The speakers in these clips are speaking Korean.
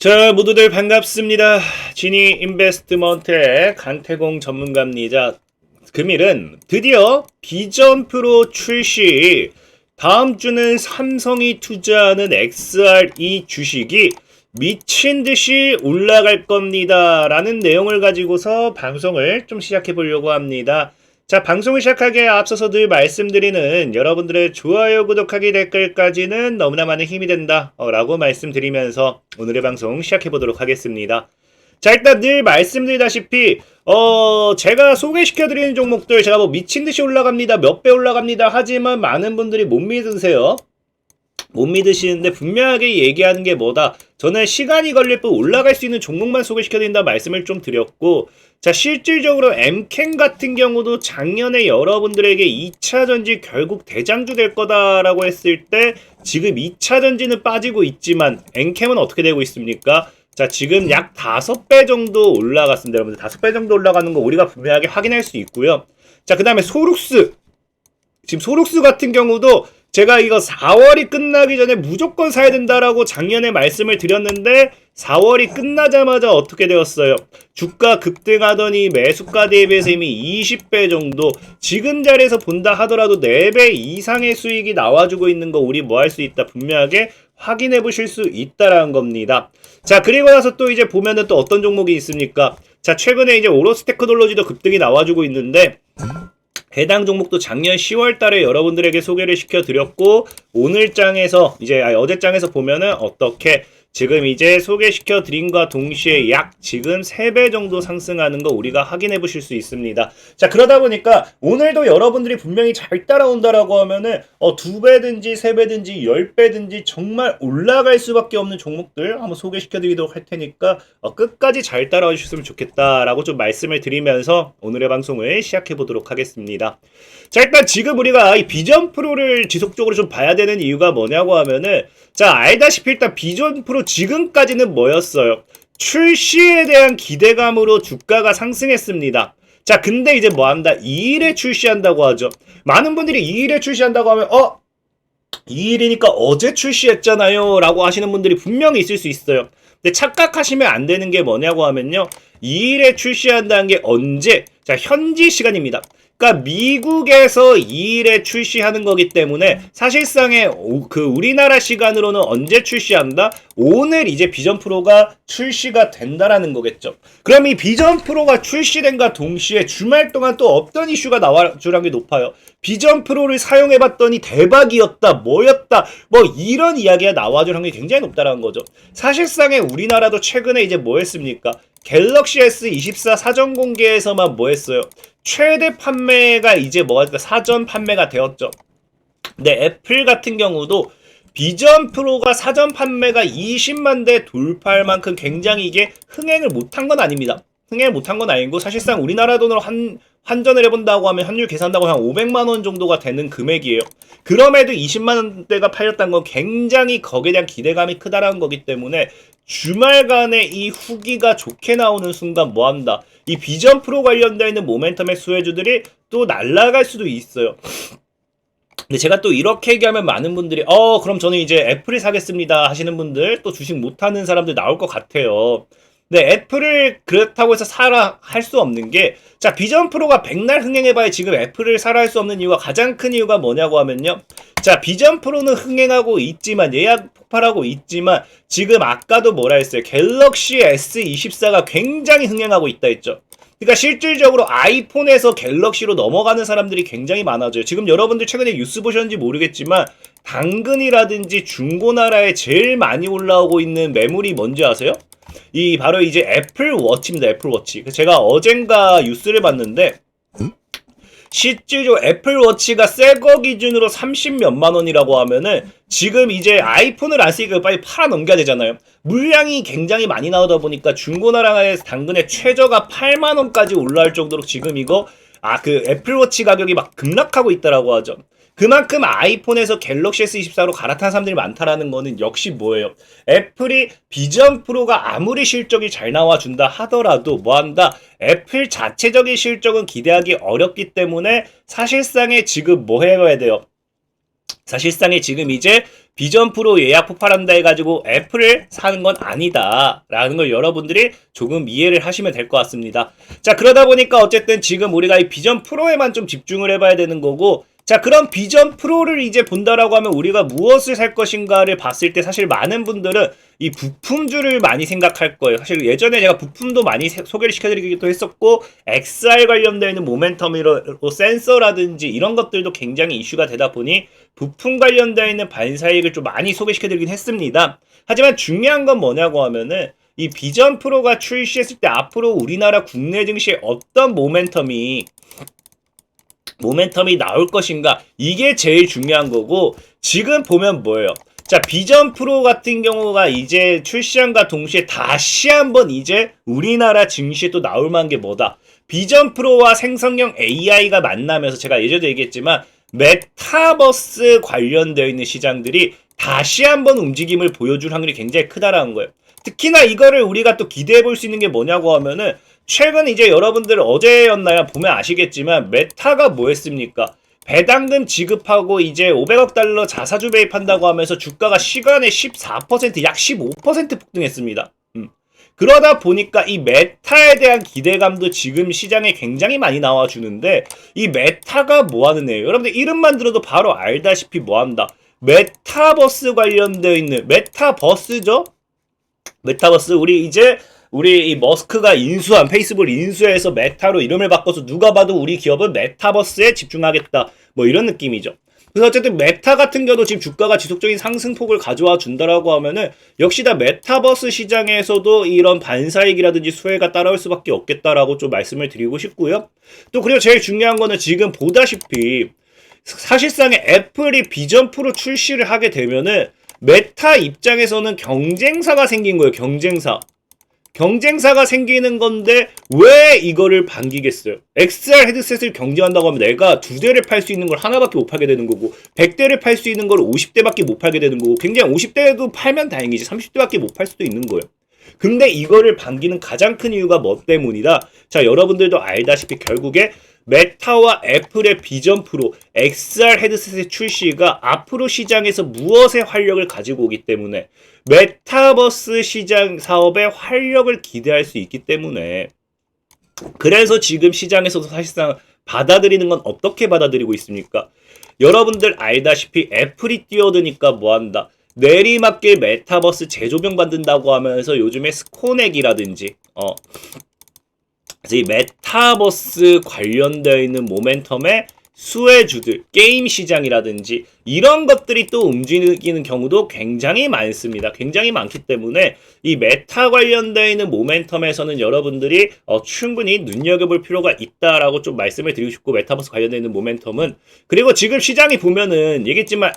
자, 모두들 반갑습니다. 지니 인베스트먼트의 강태공 전문가입니다. 금일은 드디어 비전 프로 출시, 다음 주는 삼성이 투자하는 XRE 주식이 미친 듯이 올라갈 겁니다. 라는 내용을 가지고서 방송을 좀 시작해 보려고 합니다. 자, 방송을 시작하기에 앞서서 늘 말씀드리는 여러분들의 좋아요, 구독하기, 댓글까지는 너무나 많은 힘이 된다 라고 말씀드리면서 오늘의 방송 시작해 보도록 하겠습니다. 자, 일단 늘 말씀드리다시피 제가 소개시켜드리는 종목들 제가 뭐 미친듯이 올라갑니다, 몇 배 올라갑니다 하지만 많은 분들이 못 믿으세요. 못 믿으시는데 분명하게 얘기하는 게 뭐다, 저는 시간이 걸릴 뿐 올라갈 수 있는 종목만 소개시켜드린다 말씀을 좀 드렸고, 자, 실질적으로 엠캠 같은 경우도 작년에 여러분들에게 2차 전지 결국 대장주 될 거다라고 했을 때 지금 2차 전지는 빠지고 있지만 엠캠은 어떻게 되고 있습니까? 자, 지금 약 5배 정도 올라갔습니다. 여러분들 5배 정도 올라가는 거 우리가 분명하게 확인할 수 있고요. 자, 그 다음에 소룩스, 지금 소룩스 같은 경우도 제가 이거 4월이 끝나기 전에 무조건 사야 된다라고 작년에 말씀을 드렸는데 4월이 끝나자마자 어떻게 되었어요? 주가 급등하더니 매수가 대비해서 이미 20배 정도, 지금 자리에서 본다 하더라도 4배 이상의 수익이 나와주고 있는 거 우리 뭐 할 수 있다, 분명하게 확인해 보실 수 있다라는 겁니다. 자, 그리고 나서 또 이제 보면은 또 어떤 종목이 있습니까? 자, 최근에 이제 오로스 테크놀로지도 급등이 나와주고 있는데 해당 종목도 작년 10월 달에 여러분들에게 소개를 시켜드렸고, 오늘 장에서 어제 장에서 보면은 어떻게 지금 이제 소개시켜 드린과 동시에 약 지금 3배 정도 상승하는 거 우리가 확인해 보실 수 있습니다. 자, 그러다 보니까 오늘도 여러분들이 분명히 잘 따라온다라고 하면은 2배든지 3배든지 10배든지 정말 올라갈 수밖에 없는 종목들 한번 소개시켜 드리도록 할 테니까 끝까지 잘 따라와 주셨으면 좋겠다라고 좀 말씀을 드리면서 오늘의 방송을 시작해 보도록 하겠습니다. 자, 일단 지금 우리가 이 비전 프로를 지속적으로 좀 봐야 되는 이유가 뭐냐고 하면은, 자, 알다시피 일단 비전 프로 지금까지는 뭐였어요? 출시에 대한 기대감으로 주가가 상승했습니다. 자, 근데 이제 뭐한다? 2일에 출시한다고 하죠. 많은 분들이 2일에 출시한다고 하면 2일이니까 어제 출시했잖아요 라고 하시는 분들이 분명히 있을 수 있어요. 근데 착각하시면 안 되는 게 뭐냐고 하면요, 2일에 출시한다는 게 언제? 자, 현지 시간입니다. 그러니까 미국에서 2일에 출시하는 거기 때문에 사실상의 우리나라 시간으로는 언제 출시한다? 오늘 이제 비전 프로가 출시가 된다라는 거겠죠. 그럼 이 비전 프로가 출시된과 동시에 주말 동안 또 어떤 이슈가 나와주라는 게 높아요. 비전 프로를 사용해봤더니 대박이었다, 뭐였다, 뭐 이런 이야기가 나와주라는 게 굉장히 높다라는 거죠. 사실상의 우리나라도 최근에 이제 뭐 했습니까? 갤럭시 S24 사전 공개에서만 뭐 했어요? 최대 판매가 이제 뭐가 됐다, 사전 판매가 되었죠. 근데 애플 같은 경우도 비전 프로가 사전 판매가 20만 대 돌파할 만큼 굉장히 이게 흥행을 못한 건 아닙니다. 흥행을 못한 건 아니고 사실상 우리나라 돈으로 환전을 해본다고 하면 환율 계산한다고 하면 500만 원 정도가 되는 금액이에요. 그럼에도 20만 원대가 팔렸다는 건 굉장히 거기에 대한 기대감이 크다라는 거기 때문에 주말간에 이 후기가 좋게 나오는 순간 뭐한다? 이 비전 프로 관련되어 있는 모멘텀의 수혜주들이 또 날아갈 수도 있어요. 근데 제가 또 이렇게 얘기하면 많은 분들이 그럼 저는 이제 애플을 사겠습니다 하시는 분들, 또 주식 못하는 사람들 나올 것 같아요. 근데 애플을 그렇다고 해서 사라 할 수 없는 게, 자, 비전 프로가 백날 흥행해봐야 지금 애플을 사라 할 수 없는 이유가, 가장 큰 이유가 뭐냐고 하면요, 자, 비전 프로는 흥행하고 있지만, 예약 폭발하고 있지만 지금 아까도 뭐라 했어요? 갤럭시 S24가 굉장히 흥행하고 있다 했죠. 그러니까 실질적으로 아이폰에서 갤럭시로 넘어가는 사람들이 굉장히 많아져요. 지금 여러분들 최근에 뉴스 보셨는지 모르겠지만 당근이라든지 중고나라에 제일 많이 올라오고 있는 매물이 뭔지 아세요? 이 바로 이제 애플워치입니다. 애플워치. 제가 어젠가 뉴스를 봤는데 실제로 애플워치가 새거 기준으로 30몇만 원이라고 하면은 지금 이제 아이폰을 안 쓰니까 빨리 팔아 넘겨야 되잖아요. 물량이 굉장히 많이 나오다 보니까 중고나라에서 당근의 최저가 8만 원까지 올라올 정도로 지금 이거 그 애플워치 가격이 막 급락하고 있다라고 하죠. 그만큼 아이폰에서 갤럭시 S24로 갈아탄 사람들이 많다라는 거는 역시 뭐예요? 애플이 비전 프로가 아무리 실적이 잘 나와준다 하더라도 뭐한다? 애플 자체적인 실적은 기대하기 어렵기 때문에 사실상에 지금 뭐 해야 돼요? 사실상에 지금 이제 비전 프로 예약 폭발한다 해가지고 애플을 사는 건 아니다 라는 걸 여러분들이 조금 이해를 하시면 될 것 같습니다. 자, 그러다 보니까 어쨌든 지금 우리가 이 비전 프로에만 좀 집중을 해봐야 되는 거고, 자, 그럼 비전 프로를 이제 본다라고 하면 우리가 무엇을 살 것인가를 봤을 때 사실 많은 분들은 이 부품주를 많이 생각할 거예요. 사실 예전에 제가 부품도 많이 소개를 시켜드리기도 했었고, XR 관련되어 있는 모멘텀이로 센서라든지 이런 것들도 굉장히 이슈가 되다 보니 부품 관련되어 있는 반사익을 좀 많이 소개시켜드리긴 했습니다. 하지만 중요한 건 뭐냐고 하면은 이 비전 프로가 출시했을 때 앞으로 우리나라 국내 증시에 어떤 모멘텀이 나올 것인가, 이게 제일 중요한 거고, 지금 보면 뭐예요? 자, 비전 프로 같은 경우가 이제 출시한과 동시에 다시 한번 이제 우리나라 증시에 또 나올 만한 게 뭐다? 비전 프로와 생성형 AI가 만나면서 제가 예전에 얘기했지만 메타버스 관련되어 있는 시장들이 다시 한번 움직임을 보여줄 확률이 굉장히 크다라는 거예요. 특히나 이거를 우리가 또 기대해 볼 수 있는 게 뭐냐고 하면은, 최근 이제 여러분들 어제였나요? 보면 아시겠지만 메타가 뭐 했습니까? 배당금 지급하고 이제 500억 달러 자사주 매입한다고 하면서 주가가 시간에 14%, 약 15% 폭등했습니다. 그러다 보니까 이 메타에 대한 기대감도 지금 시장에 굉장히 많이 나와주는데, 이 메타가 뭐 하는 애예요? 여러분들 이름만 들어도 바로 알다시피 뭐 한다? 메타버스 관련되어 있는, 메타버스죠? 메타버스, 우리 이 머스크가 인수한, 페이스북을 인수해서 메타로 이름을 바꿔서 누가 봐도 우리 기업은 메타버스에 집중하겠다, 뭐 이런 느낌이죠. 그래서 어쨌든 메타 같은 경우도 지금 주가가 지속적인 상승폭을 가져와 준다라고 하면은 역시 다 메타버스 시장에서도 이런 반사익이라든지 수혜가 따라올 수밖에 없겠다라고 좀 말씀을 드리고 싶고요. 또 그리고 제일 중요한 거는 지금 보다시피 사실상의 애플이 비전 프로 출시를 하게 되면은 메타 입장에서는 경쟁사가 생긴 거예요. 경쟁사가 생기는 건데 왜 이거를 반기겠어요? XR 헤드셋을 경쟁한다고 하면 내가 2대를 팔 수 있는 걸 하나밖에 못 팔게 되는 거고, 100대를 팔 수 있는 걸 50대밖에 못 팔게 되는 거고, 굉장히 50대도 팔면 다행이지 30대밖에 못 팔 수도 있는 거예요. 근데 이거를 반기는 가장 큰 이유가 뭐 때문이다? 자, 여러분들도 알다시피 결국에 메타와 애플의 비전 프로 XR 헤드셋의 출시가 앞으로 시장에서 무엇의 활력을 가지고 오기 때문에 메타버스 시장 사업의 활력을 기대할 수 있기 때문에, 그래서 지금 시장에서도 사실상 받아들이는 건 어떻게 받아들이고 있습니까? 여러분들 알다시피 애플이 뛰어드니까 뭐한다? 내리막길 메타버스 제조병 만든다고 하면서 요즘에 스코넥이라든지 이 메타버스 관련되어 있는 모멘텀의 수혜주들, 게임 시장이라든지 이런 것들이 또 움직이는 경우도 굉장히 많습니다. 굉장히 많기 때문에 이 메타 관련되어 있는 모멘텀에서는 여러분들이 충분히 눈여겨볼 필요가 있다라고 좀 말씀을 드리고 싶고, 메타버스 관련되어 있는 모멘텀은, 그리고 지금 시장이 보면은 얘기했지만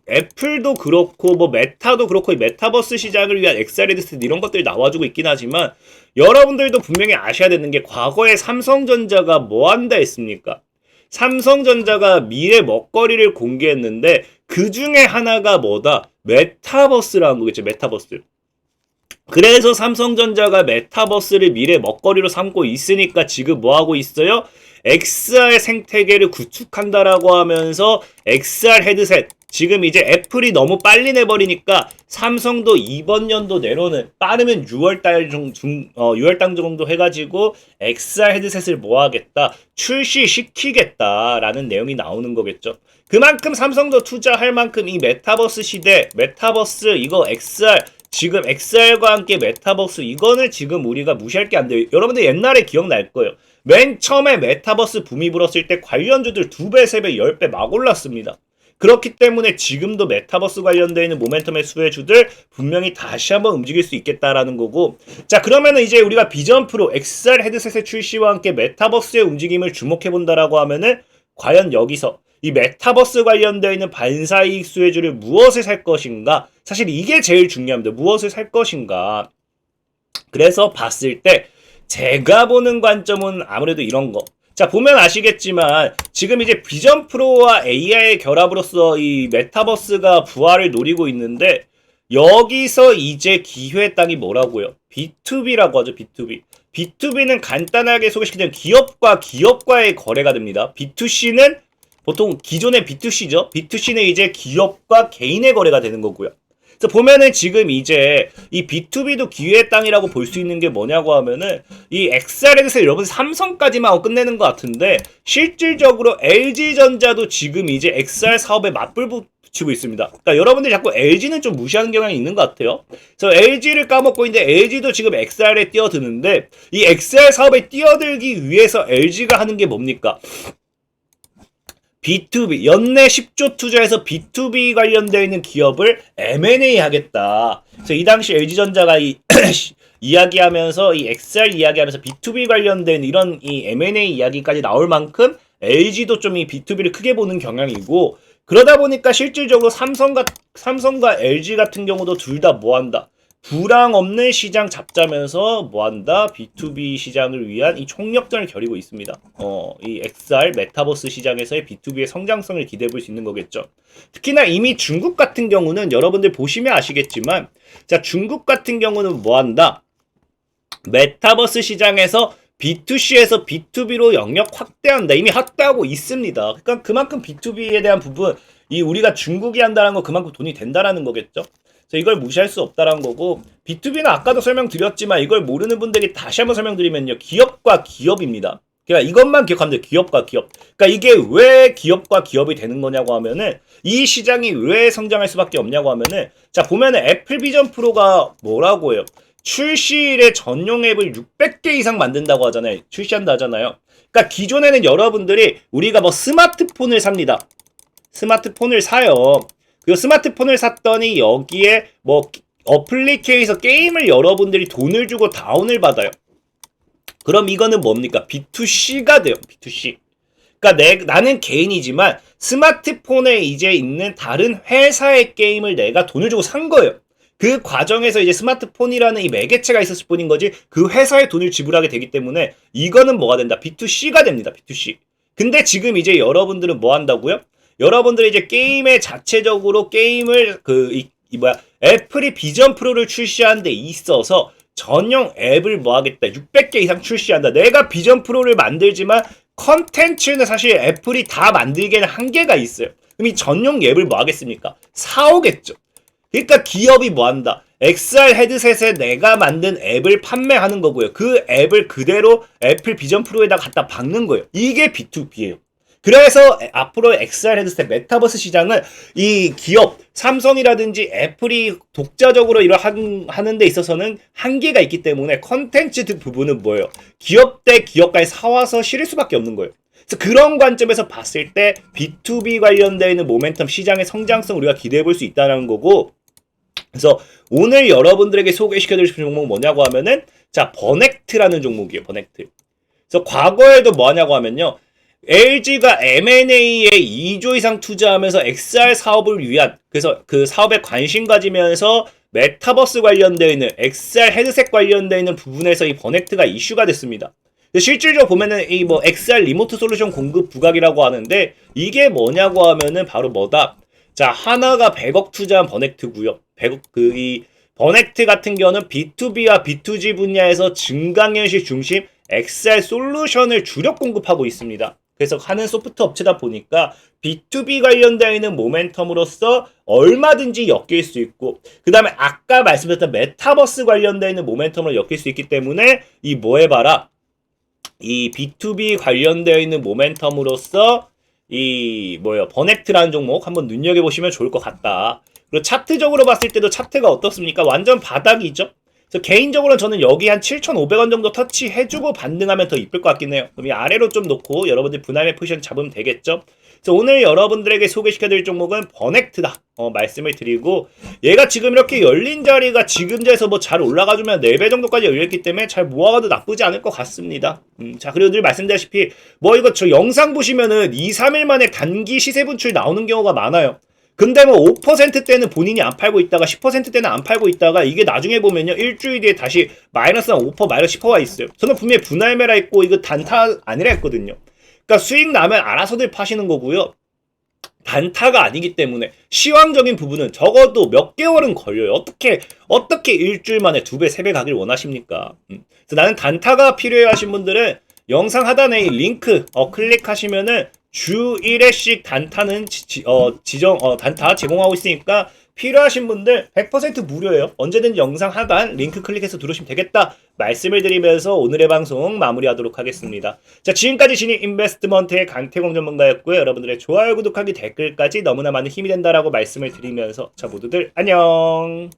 애플도 그렇고 뭐 메타도 그렇고 이 메타버스 시장을 위한 XR 헤드셋 이런 것들이 나와주고 있긴 하지만, 여러분들도 분명히 아셔야 되는 게 과거에 삼성전자가 뭐 한다 했습니까? 삼성전자가 미래 먹거리를 공개했는데 그 중에 하나가 뭐다? 메타버스라는 거겠죠. 메타버스. 그래서 삼성전자가 메타버스를 미래 먹거리로 삼고 있으니까 지금 뭐 하고 있어요? XR 생태계를 구축한다라고 하면서 XR 헤드셋, 지금 이제 애플이 너무 빨리 내버리니까 삼성도 이번 연도 내로는 빠르면 6월달 정도 해가지고 XR 헤드셋을 뭐 하겠다? 출시시키겠다라는 내용이 나오는 거겠죠. 그만큼 삼성도 투자할 만큼 이 메타버스 시대, 메타버스 이거 XR, 지금 XR과 함께 메타버스, 이거는 지금 우리가 무시할 게 안 돼요. 여러분들 옛날에 기억날 거예요. 맨 처음에 메타버스 붐이 불었을 때 관련주들 2배, 3배, 10배 막 올랐습니다. 그렇기 때문에 지금도 메타버스 관련되어 있는 모멘텀의 수혜주들 분명히 다시 한번 움직일 수 있겠다라는 거고, 자, 그러면은 이제 우리가 비전 프로 XR 헤드셋의 출시와 함께 메타버스의 움직임을 주목해 본다라고 하면은 과연 여기서 이 메타버스 관련되어 있는 반사이익 수혜주를 무엇을 살 것인가? 사실 이게 제일 중요합니다. 무엇을 살 것인가? 그래서 봤을 때 제가 보는 관점은 아무래도 이런 거. 자, 보면 아시겠지만 지금 이제 비전 프로와 AI의 결합으로서 이 메타버스가 부활을 노리고 있는데, 여기서 이제 기회의 땅이 뭐라고요? B2B라고 하죠. B2B. B2B는 간단하게 소개시키면 기업과 기업과의 거래가 됩니다. B2C는 보통 기존의 B2C죠. B2C는 이제 기업과 개인의 거래가 되는 거고요. 그래서 보면은 지금 이제 이 B2B도 기회의 땅이라고 볼 수 있는 게 뭐냐고 하면은 이 XR에서 여러분 삼성까지만 하고 끝내는 것 같은데 실질적으로 LG전자도 지금 이제 XR 사업에 맞불 붙이고 있습니다. 그러니까 여러분들이 자꾸 LG는 좀 무시하는 경향이 있는 것 같아요. 그래서 LG를 까먹고 있는데 LG도 지금 XR에 뛰어드는데 이 XR 사업에 뛰어들기 위해서 LG가 하는 게 뭡니까? B2B, 연내 10조 투자해서 B2B 관련되어 있는 기업을 M&A 하겠다. 그래서 이 당시 LG전자가 이야기하면서 이 XR 이야기하면서 B2B 관련된 이런 이 M&A 이야기까지 나올 만큼 LG도 좀 이 B2B를 크게 보는 경향이고 그러다 보니까 실질적으로 삼성과 LG 같은 경우도 둘 다 뭐한다? 불황 없는 시장 잡자면서 뭐한다? B2B 시장을 위한 이 총력전을 겨리고 있습니다. 이 XR 메타버스 시장에서의 B2B의 성장성을 기대해 볼 수 있는 거겠죠. 특히나 이미 중국 같은 경우는 여러분들 보시면 아시겠지만 자, 중국 같은 경우는 뭐한다? 메타버스 시장에서 B2C에서 B2B로 영역 확대한다. 이미 확대하고 있습니다. 그러니까 그만큼 B2B에 대한 부분, 이 우리가 중국이 한다는 거 그만큼 돈이 된다라는 거겠죠. 그래서 이걸 무시할 수 없다라는 거고 B2B는 아까도 설명드렸지만 이걸 모르는 분들이 다시 한번 설명드리면요. 기업과 기업입니다. 그러니까 이것만 기억하면 돼요. 기업과 기업. 그러니까 이게 왜 기업과 기업이 되는 거냐고 하면은 이 시장이 왜 성장할 수밖에 없냐고 하면은 자 보면은 애플 비전 프로가 뭐라고 해요. 출시일에 전용 앱을 600개 이상 만든다고 하잖아요. 출시한다 하잖아요. 그러니까 기존에는 여러분들이 우리가 뭐 스마트폰을 삽니다. 스마트폰을 사요. 그 스마트폰을 샀더니 여기에 뭐 어플리케이션 게임을 여러분들이 돈을 주고 다운을 받아요. 그럼 이거는 뭡니까? B2C가 돼요. B2C. 그러니까 나는 개인이지만 스마트폰에 이제 있는 다른 회사의 게임을 내가 돈을 주고 산 거예요. 그 과정에서 이제 스마트폰이라는 이 매개체가 있었을 뿐인 거지 그 회사에 돈을 지불하게 되기 때문에 이거는 뭐가 된다? B2C가 됩니다. B2C. 근데 지금 이제 여러분들은 뭐 한다고요? 여러분들이 이제 게임에 자체적으로 게임을 애플이 비전 프로를 출시하는 데 있어서 전용 앱을 뭐 하겠다. 600개 이상 출시한다. 내가 비전 프로를 만들지만 컨텐츠는 사실 애플이 다 만들기에는 한계가 있어요. 그럼 이 전용 앱을 뭐 하겠습니까? 사오겠죠. 그러니까 기업이 뭐 한다? XR 헤드셋에 내가 만든 앱을 판매하는 거고요. 그 앱을 그대로 애플 비전 프로에다 갖다 박는 거예요. 이게 B2B예요. 그래서 앞으로 XR 헤드셋 메타버스 시장은 이 기업 삼성이라든지 애플이 독자적으로 하는 데 있어서는 한계가 있기 때문에 컨텐츠 부분은 뭐예요? 기업 대 기업까지 사와서 실을 수밖에 없는 거예요. 그래서 그런 관점에서 봤을 때 B2B 관련되어 있는 모멘텀 시장의 성장성 우리가 기대해 볼 수 있다는 거고 그래서 오늘 여러분들에게 소개시켜드릴 종목은 뭐냐고 하면은 자 버넥트라는 종목이에요. 버넥트. 그래서 과거에도 뭐하냐고 하면요. LG가 M&A에 2조 이상 투자하면서 XR 사업을 위한 그래서 그 사업에 관심 가지면서 메타버스 관련되어 있는 XR 헤드셋 관련되어 있는 부분에서 이 버넥트가 이슈가 됐습니다. 실질적으로 보면은 이 뭐 XR 리모트 솔루션 공급 부각이라고 하는데 이게 뭐냐고 하면은 바로 뭐다? 자 하나가 100억 투자한 버넥트고요. 100억 이 버넥트 같은 경우는 B2B와 B2G 분야에서 증강현실 중심 XR 솔루션을 주력 공급하고 있습니다. 그래서 하는 소프트 업체다 보니까 B2B 관련되어 있는 모멘텀으로서 얼마든지 엮일 수 있고 그 다음에 아까 말씀드렸던 메타버스 관련되어 있는 모멘텀으로 엮일 수 있기 때문에 이 뭐 해봐라 이 B2B 관련되어 있는 모멘텀으로서 이 버넥트라는 종목 한번 눈여겨보시면 좋을 것 같다. 그리고 차트적으로 봤을 때도 차트가 어떻습니까? 완전 바닥이죠. 그래서 개인적으로 저는 여기 한 7,500원 정도 터치해주고 반등하면 더 이쁠 것 같긴 해요. 그럼 이 아래로 좀 놓고 여러분들 분할매 포지션 잡으면 되겠죠. 그래서 오늘 여러분들에게 소개시켜드릴 종목은 버넥트다 말씀을 드리고 얘가 지금 이렇게 열린 자리가 지금 자리에서 뭐 잘 올라가주면 4배 정도까지 열렸기 때문에 잘 모아가도 나쁘지 않을 것 같습니다. 자 그리고 늘 말씀드렸다시피 뭐 이거 저 영상 보시면은 2, 3일 만에 단기 시세 분출 나오는 경우가 많아요. 근데 뭐 5%대는 본인이 안 팔고 있다가 10%대는 안 팔고 있다가 이게 나중에 보면요 일주일 뒤에 다시 마이너스 한 5% 마이너스 10%가 있어요. 저는 분명히 분할매라 했고 이거 단타 아니라 했거든요. 그러니까 수익 나면 알아서들 파시는 거고요. 단타가 아니기 때문에 시황적인 부분은 적어도 몇 개월은 걸려요. 어떻게 일주일 만에 2배, 3배 가길 원하십니까? 그래서 나는 단타가 필요해 하신 분들은 영상 하단에 이 링크 클릭하시면은 주 1회씩 단타는 단타 제공하고 있으니까 필요하신 분들 100% 무료예요. 언제든 영상 하단 링크 클릭해서 들어오시면 되겠다 말씀을 드리면서 오늘의 방송 마무리하도록 하겠습니다. 자, 지금까지 진이 인베스트먼트의 강태공 전문가였고요. 여러분들의 좋아요, 구독하기, 댓글까지 너무나 많은 힘이 된다라고 말씀을 드리면서 자, 모두들 안녕.